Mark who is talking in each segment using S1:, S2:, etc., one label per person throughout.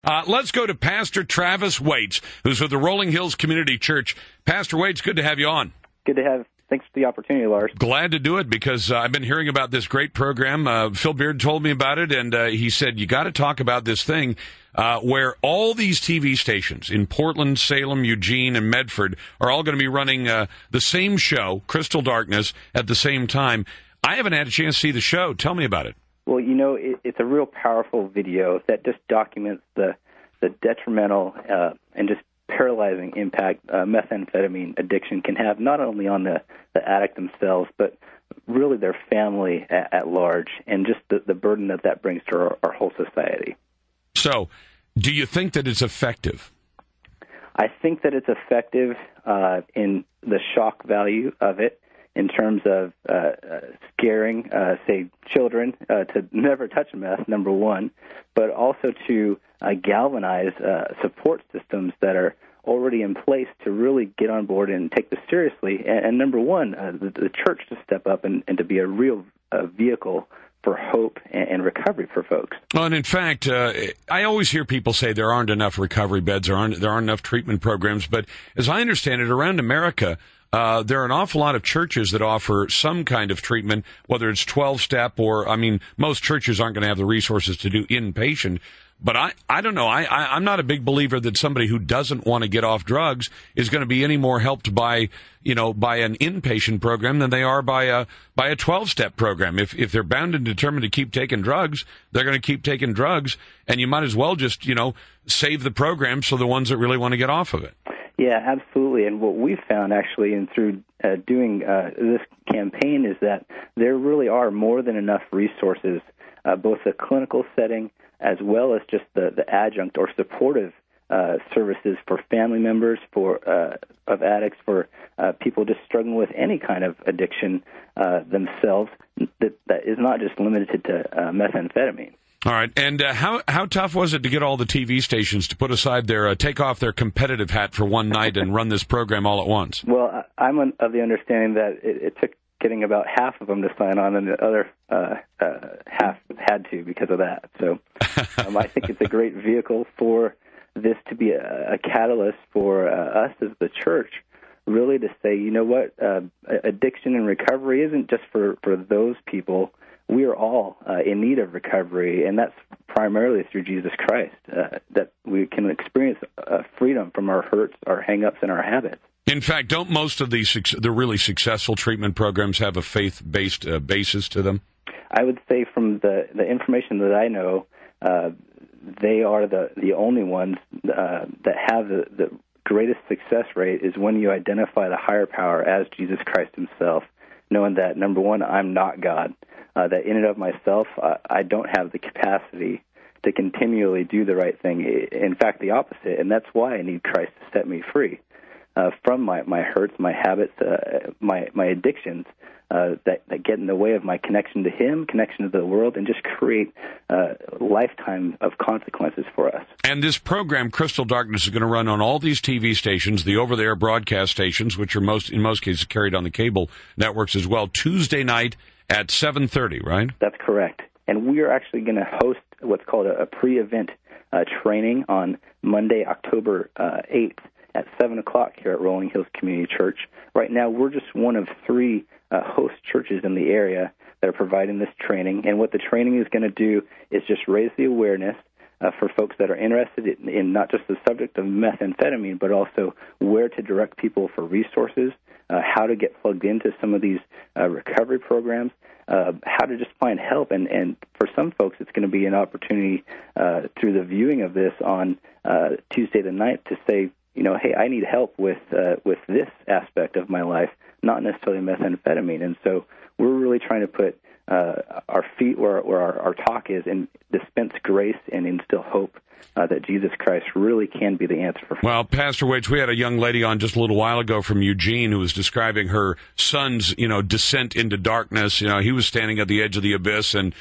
S1: Let's go to Pastor Travis Waits, who's with the Rolling Hills Community Church. Pastor Waits, good to have you on.
S2: Good to have. Thanks for the opportunity, Lars.
S1: Glad to do it because I've been hearing about this great program. Phil Beard told me about it, and he said, you got to talk about this thing where all these TV stations in Portland, Salem, Eugene, and Medford are all going to be running the same show, Crystal Darkness, at the same time. I haven't had a chance to see the show. Tell me about it.
S2: Well, it's a real powerful video that just documents the detrimental and just paralyzing impact methamphetamine addiction can have, not only on the addict themselves, but really their family at large, and just the burden that brings to our whole society. So,
S1: do you think that it's effective?
S2: I think that it's effective in the shock value of it, in terms of scaring, say, children to never touch meth, number one, but also to galvanize support systems that are already in place to really get on board and take this seriously. And number one, the church to step up and to be a real vehicle for hope and recovery for folks.
S1: Well, and in fact, I always hear people say there aren't enough recovery beds, there aren't enough treatment programs, but as I understand it, around America, there are an awful lot of churches that offer some kind of treatment, whether it's 12-step or, most churches aren't going to have the resources to do inpatient. But I don't know. I'm not a big believer that somebody who doesn't want to get off drugs is going to be any more helped by an inpatient program than they are by a 12-step program. If they're bound and determined to keep taking drugs, they're going to keep taking drugs, and you might as well just, save the program so the ones that really want to get off of it.
S2: Yeah, absolutely. And what we've found, actually, and through doing this campaign, is that there really are more than enough resources, both the clinical setting as well as just the adjunct or supportive services for family members, of addicts, for people just struggling with any kind of addiction themselves that is not just limited to methamphetamine.
S1: All right, and how tough was it to get all the TV stations to put aside take off their competitive hat for one night and run this program all at once?
S2: Well, I'm of the understanding that it took getting about half of them to sign on, and the other half had to because of that. So I think it's a great vehicle for this to be a catalyst for us as the church, really to say, you know what, addiction and recovery isn't just for those people. We are all in need of recovery, and that's primarily through Jesus Christ, that we can experience freedom from our hurts, our hang-ups, and our habits.
S1: In fact, don't most of the really successful treatment programs have a faith-based basis to them?
S2: I would say from the information that I know, they are the only ones that have the greatest success rate is when you identify the higher power as Jesus Christ himself, knowing that, number one, I'm not God. That in and of myself, I don't have the capacity to continually do the right thing. In fact, the opposite, and that's why I need Christ to set me free from my hurts, my habits, my addictions that get in the way of my connection to Him, connection to the world, and just create a lifetime of consequences for us.
S1: And this program, Crystal Darkness, is going to run on all these TV stations, the over-the-air broadcast stations, which are in most cases carried on the cable networks as well, Tuesday night at 7:30, right?
S2: That's correct. And we are actually going to host what's called a pre-event training on Monday, October 8th at 7 o'clock here at Rolling Hills Community Church. Right now, we're just one of 3 host churches in the area that are providing this training. And what the training is going to do is just raise the awareness for folks that are interested in not just the subject of methamphetamine, but also where to direct people for resources, how to get plugged into some of these recovery programs, how to just find help. And for some folks, it's going to be an opportunity through the viewing of this on Tuesday the 9th to say, hey, I need help with this aspect of my life, not necessarily methamphetamine. And so we're really trying to put our feet where our talk is and dispense grace and instill hope that Jesus Christ really can be the answer for.
S1: Well, Pastor Waits, we had a young lady on just a little while ago from Eugene who was describing her son's, descent into darkness. He was standing at the edge of the abyss, and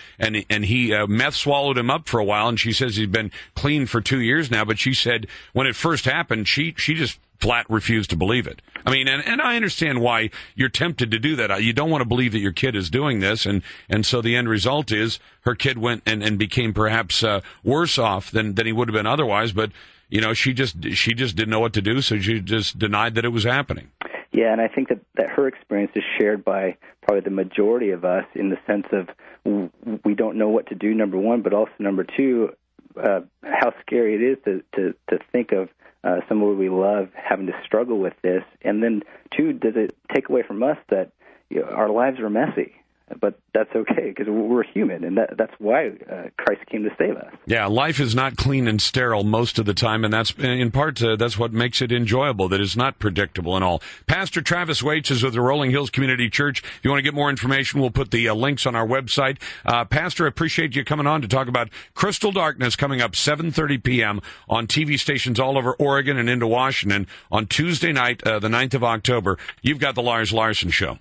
S1: he meth swallowed him up for a while. And she says he's been clean for 2 years now. But she said when it first happened, she just flat refused to believe it. I mean, and I understand why you're tempted to do that. You don't want to believe that your kid is doing this, and so the end result is her kid went and became perhaps worse off than he would have been otherwise. But she just didn't know what to do, so she just denied that it was happening.
S2: Yeah, and I think that her experience is shared by probably the majority of us in the sense of we don't know what to do, number one, but also number two, how scary it is to think of someone we love having to struggle with this. And then, two, does it take away from us that our lives are messy? But that's okay because we're human, and that's why Christ came to save us. Yeah,
S1: life is not clean and sterile most of the time, and that's in part that's what makes it enjoyable, that it's not predictable and all. Pastor Travis Waits is with the Rolling Hills Community Church. If you want to get more information, we'll put the links on our website. Pastor, I appreciate you coming on to talk about Crystal Darkness coming up 7:30 p.m. on TV stations all over Oregon and into Washington on Tuesday night, the 9th of October. You've got the Larson Show.